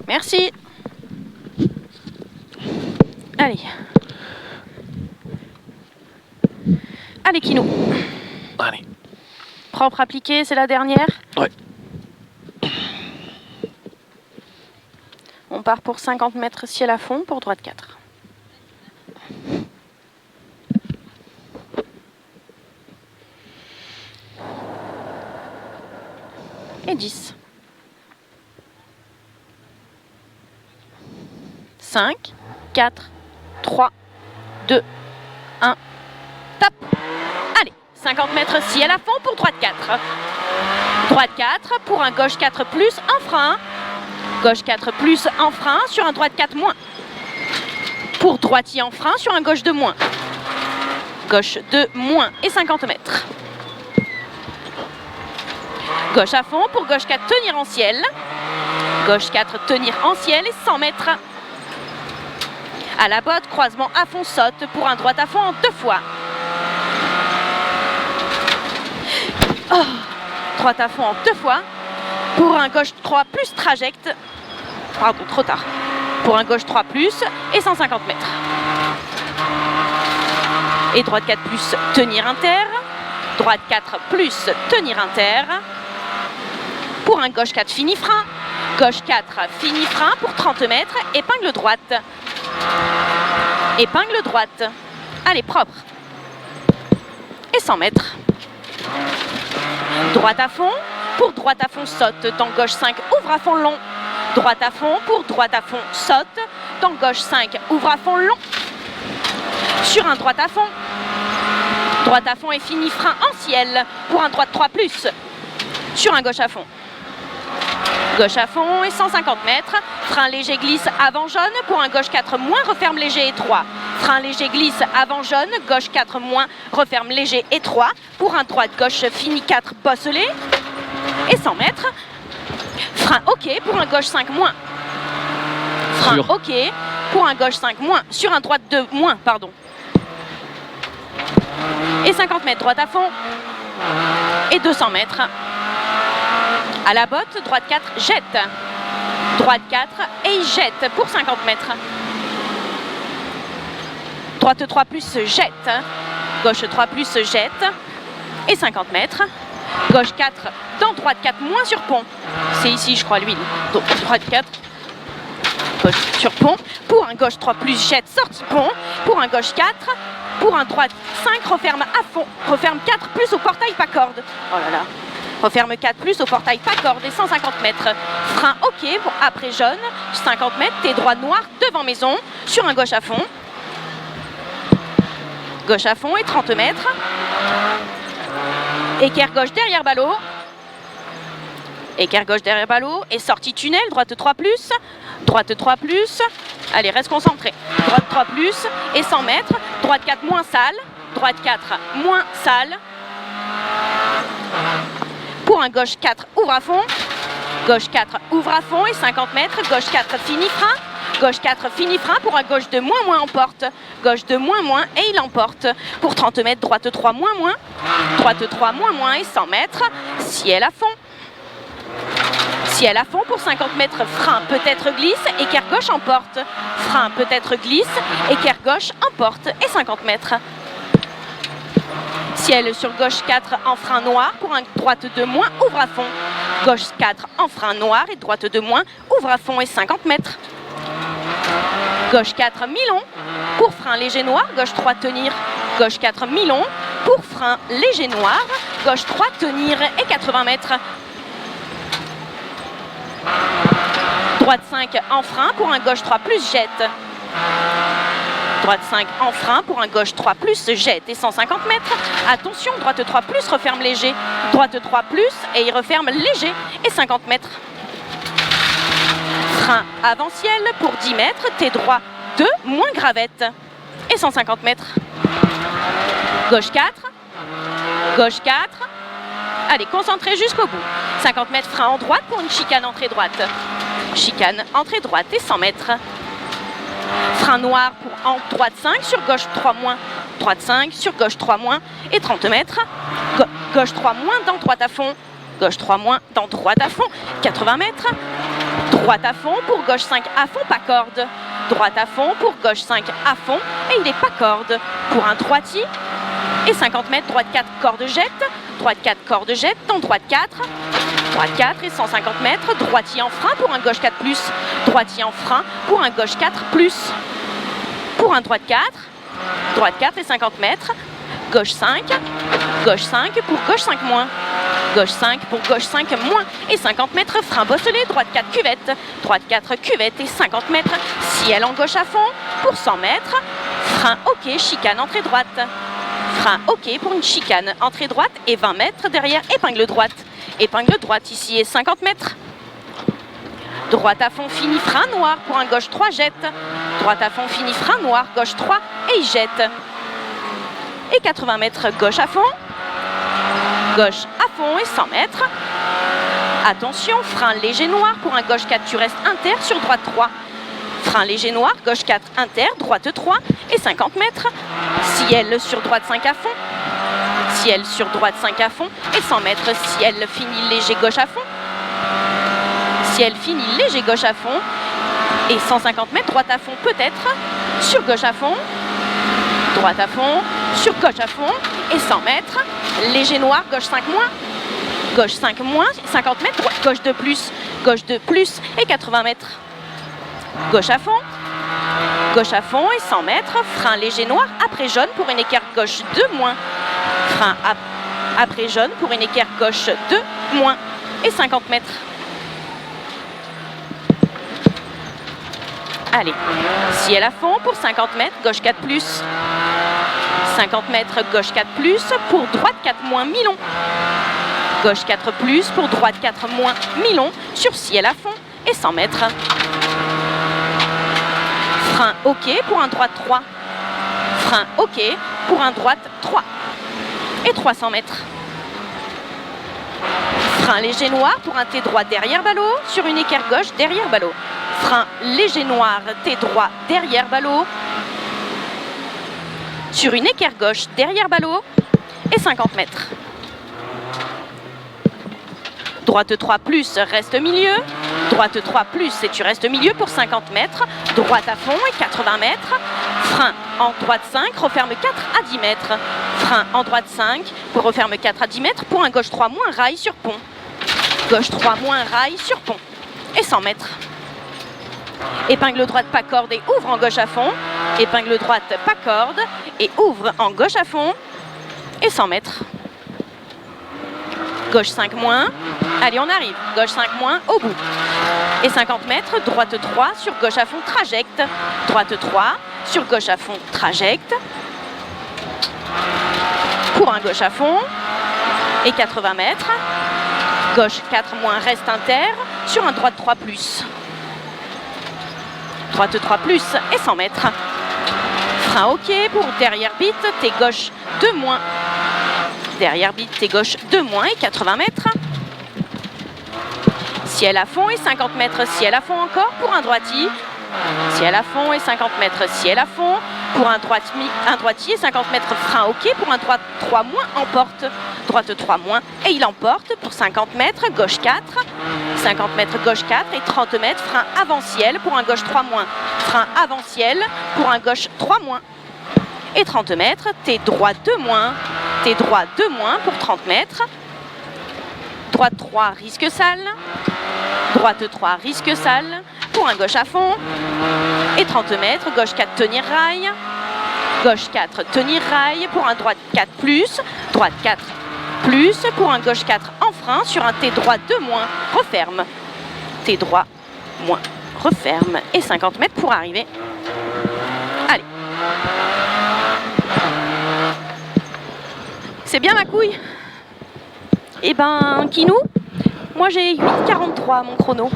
Merci. Allez. Allez, Kino. Allez. Propre appliqué, c'est la dernière. Ouais. On part pour 50 mètres ciel à fond pour droite 4. Et 10. 5, 4, 3, 2, 1. Top. Allez, 50 mètres ciel à fond pour droite 4. Droite 4 pour un gauche 4 plus en frein. Gauche 4 plus en frein sur un droite 4 moins. Pour droitier en frein sur un gauche 2 moins. Gauche 2 moins et 50 mètres. Gauche à fond pour gauche 4 tenir en ciel. Gauche 4 tenir en ciel et 100 mètres. À la botte, croisement à fond saute pour un droite à fond en 2 fois. Oh, droite à fond en 2 fois. Pour un gauche 3 plus trajecte. Pardon, trop tard. Pour un gauche 3 plus et 150 mètres. Et droite 4 plus tenir inter. Droite 4 plus tenir inter. Pour un gauche 4 fini frein. Gauche 4 fini frein pour 30 mètres. Épingle droite. Épingle droite. Allez, propre. Et 100 mètres. Droite à fond. Pour droite à fond saute dans gauche 5 ouvre à fond long. Droite à fond pour droite à fond saute dans gauche 5 ouvre à fond long. Sur un droite à fond. Droite à fond et fini frein en ciel pour un droite 3 plus. Sur un gauche à fond. Gauche à fond et 150 mètres. Frein léger glisse avant jaune pour un gauche 4 moins referme léger étroit. Frein léger glisse avant jaune, gauche 4 moins referme léger étroit. Pour un droite gauche fini 4 bosselé. Et 100 mètres. Frein OK pour un gauche 5 moins. Frein OK pour un gauche 5 moins. Sur un droite 2 moins, pardon. Et 50 mètres, droite à fond. Et 200 mètres. À la botte, droite 4, jette. Droite 4 et il jette pour 50 mètres. Droite 3 plus jette. Gauche 3 plus jette. Et 50 mètres. Gauche 4 dans droite 4 moins sur pont. C'est ici, je crois, l'huile. Donc droite 4. Gauche sur pont. Pour un gauche 3 plus jette, sortie pont. Pour un gauche 4. Pour un droite 5, referme à fond. Referme 4 plus au portail pas corde. Oh là là. Referme 4 plus au portail pas corde et 150 mètres. Frein OK pour après jaune. 50 mètres, t'es droit noir devant maison. Sur un gauche à fond. Gauche à fond et 30 mètres. Équerre gauche derrière ballot. Équerre gauche derrière ballot. Et sortie tunnel, droite 3 plus. Droite 3 plus. Allez, reste concentré. Droite 3 plus et 100 mètres. Droite 4 moins sale. Droite 4 moins sale. Pour un gauche 4 ouvre à fond. Gauche 4 ouvre à fond et 50 mètres. Gauche 4 fini frein. Gauche 4 fini frein pour un gauche 2 moins moins emporte. Gauche 2 moins moins et il emporte. Pour 30 mètres, droite 3 moins moins. Droite 3 moins moins et 100 mètres. Ciel à fond. Ciel à fond pour 50 mètres. Frein peut-être glisse. Équerre gauche emporte. Frein peut-être glisse. Équerre gauche emporte et 50 mètres. Ciel sur gauche 4 en frein noir pour un droite 2 moins ouvre à fond. Gauche 4 en frein noir et droite 2 moins ouvre à fond et 50 mètres. Gauche 4 mi-long pour frein léger noir. Gauche 3 tenir. Gauche 4 mi-long pour frein léger noir. Gauche 3 tenir et 80 mètres. Droite 5 en frein pour un gauche 3 plus jette. Droite 5 en frein pour un gauche 3 plus jette et 150 mètres. Attention, droite 3 plus referme léger. Droite 3 plus et il referme léger et 50 mètres. Frein avant ciel pour 10 mètres. T'es droit 2 moins gravette et 150 mètres. Gauche 4. Gauche 4. Allez, concentré jusqu'au bout. 50 mètres frein en droite pour une chicane entrée droite. Chicane entrée droite et 100 mètres. Frein noir pour en droite 5 sur gauche 3 moins. Droite 5 sur gauche 3 moins et 30 mètres. Gauche 3 moins dans droite à fond. Gauche 3 moins dans droite à fond. 80 mètres. Droite à fond pour gauche 5 à fond, pas corde. Droite à fond pour gauche 5 à fond et il est pas corde. Pour un droitier et 50 mètres, droite 4, corde jette. Droite 4, corde jette, dans droite 4. Droite 4 et 150 mètres, droitier en frein pour un gauche 4 plus. Droitier en frein pour un gauche 4 plus. Pour un droite 4. Droite 4 et 50 mètres. Gauche 5 pour gauche 5 moins. Gauche 5 pour gauche 5 moins et 50 mètres, frein bosselé, droite 4 cuvette. Droite 4 cuvette et 50 mètres, ciel en gauche à fond pour 100 mètres. Frein ok, chicane entrée droite. Frein ok pour une chicane entrée droite et 20 mètres derrière, épingle droite. Épingle droite ici et 50 mètres. Droite à fond, fini, frein noir pour un gauche 3 jette. Droite à fond, fini, frein noir, gauche 3 et il jette. Et 80 mètres, gauche à fond. Gauche à fond et 100 mètres. Attention, frein léger noir pour un gauche 4, tu restes inter sur droite 3. Frein léger noir, gauche 4, inter, droite 3 et 50 mètres. Ciel sur droite 5 à fond. Ciel sur droite 5 à fond et 100 mètres. Ciel fini léger gauche à fond. Ciel fini léger gauche à fond et 150 mètres, droite à fond peut-être. Sur gauche à fond. Droite à fond, sur gauche à fond et 100 mètres, léger noir, gauche 5 moins, gauche 5 moins, 50 mètres, droite, gauche 2 plus et 80 mètres. Gauche à fond et 100 mètres, frein léger noir, après jaune pour une équerre gauche 2 moins, frein après jaune pour une équerre gauche 2 moins et 50 mètres. Allez, ciel à fond pour 50 mètres, gauche 4 plus. 50 mètres, gauche 4 plus, pour droite 4 moins, mi-long. Gauche 4 plus, pour droite 4 moins, mi-long, sur ciel à fond et 100 mètres. Frein ok pour un droite 3. Frein ok pour un droite 3. Et 300 mètres. Frein léger noir pour un T droit derrière ballot, sur une équerre gauche derrière ballot. Frein léger noir, T droit derrière ballot, sur une équerre gauche derrière ballot et 50 mètres. Droite 3 plus, reste milieu. Droite 3 plus et tu restes milieu pour 50 mètres. Droite à fond et 80 mètres. Frein en droite 5, referme 4 à 10 mètres. Frein en droite 5 pour referme 4 à 10 mètres pour un gauche 3 moins, rail sur pont. Gauche 3 moins, rail sur pont et 100 mètres. Épingle droite, pas corde et ouvre en gauche à fond. Épingle droite, pas corde et ouvre en gauche à fond et 100 mètres. Gauche 5 moins. Allez, on arrive. Gauche 5 moins au bout. Et 50 mètres, droite 3 sur gauche à fond, trajecte. Droite 3 sur gauche à fond, trajecte. Pour un gauche à fond. Et 80 mètres. Gauche 4 moins, reste inter sur un droite 3 plus. Droite 3 plus et 100 mètres. Frein ok pour derrière bite, t'es gauche 2 moins. Derrière bite, t'es gauche 2 moins et 80 mètres. Ciel à fond et 50 mètres, ciel à fond encore pour un droitier. Ciel à fond et 50 mètres, ciel à fond pour un droitier, 50 mètres, frein ok pour un droite 3 moins, emporte. Droite 3 moins et il emporte pour 50 mètres, gauche 4. 50 mètres, gauche 4 et 30 mètres, frein avant ciel pour un gauche 3 moins. Frein avant ciel pour un gauche 3 moins. Et 30 mètres, t'es droit 2 moins. T'es droit 2 moins pour 30 mètres. Droite 3, risque sale. Droite 3, risque sale pour un gauche à fond. Et 30 mètres, gauche 4, tenir rail. Gauche 4, tenir rail pour un droite 4 plus. Droite 4 plus pour un gauche 4 en frein sur un T droit 2 moins, referme. T droit moins, referme. Et 50 mètres pour arriver. Allez. C'est bien ma couille? Eh ben, Kinou, moi j'ai 8,43 mon chrono.